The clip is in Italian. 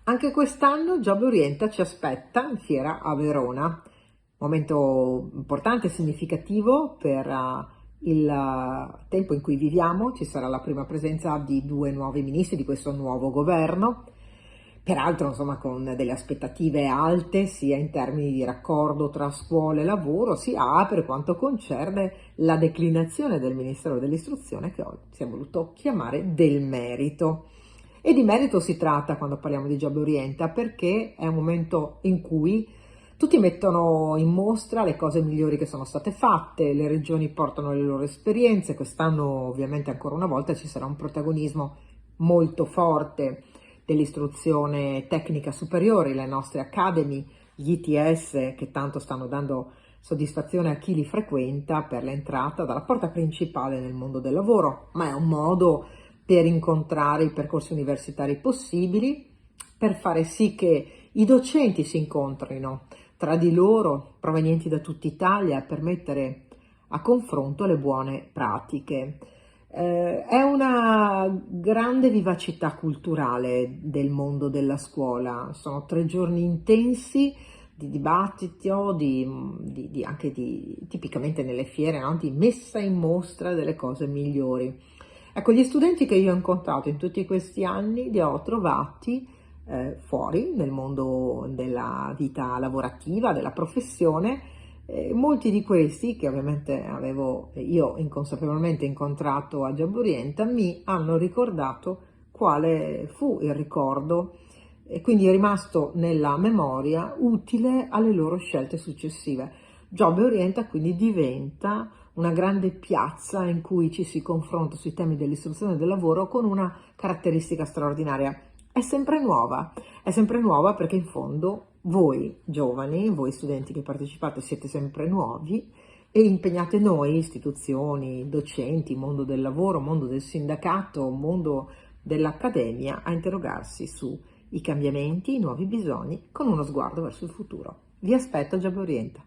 Anche quest'anno Job Orienta ci aspetta in fiera a Verona, momento importante e significativo per il tempo in cui viviamo. Ci sarà la prima presenza di due nuovi ministri di questo nuovo governo, peraltro insomma con delle aspettative alte sia in termini di raccordo tra scuola e lavoro, sia per quanto concerne la declinazione del Ministero dell'Istruzione che oggi si è voluto chiamare del merito. E di merito si tratta quando parliamo di Job Orienta, perché è un momento in cui tutti mettono in mostra le cose migliori che sono state fatte, le regioni portano le loro esperienze. Quest'anno ovviamente ancora una volta ci sarà un protagonismo molto forte dell'istruzione tecnica superiore, le nostre academy, gli ITS che tanto stanno dando soddisfazione a chi li frequenta per l'entrata dalla porta principale nel mondo del lavoro, ma è un modo per incontrare i percorsi universitari possibili, per fare sì che i docenti si incontrino tra di loro, provenienti da tutta Italia, per mettere a confronto le buone pratiche. È una grande vivacità culturale del mondo della scuola, sono 3 giorni intensi di dibattito, tipicamente nelle fiere, no? Di messa in mostra delle cose migliori. Ecco, gli studenti che io ho incontrato in tutti questi anni li ho trovati fuori nel mondo della vita lavorativa, della professione. Molti di questi, che ovviamente avevo io inconsapevolmente incontrato a Job Orienta, mi hanno ricordato quale fu il ricordo e quindi è rimasto nella memoria utile alle loro scelte successive. Job Orienta quindi diventa una grande piazza in cui ci si confronta sui temi dell'istruzione e del lavoro con una caratteristica straordinaria. È sempre nuova perché in fondo voi giovani, voi studenti che partecipate siete sempre nuovi e impegnate noi, istituzioni, docenti, mondo del lavoro, mondo del sindacato, mondo dell'accademia, a interrogarsi sui cambiamenti, i nuovi bisogni con uno sguardo verso il futuro. Vi aspetto a Job Orienta.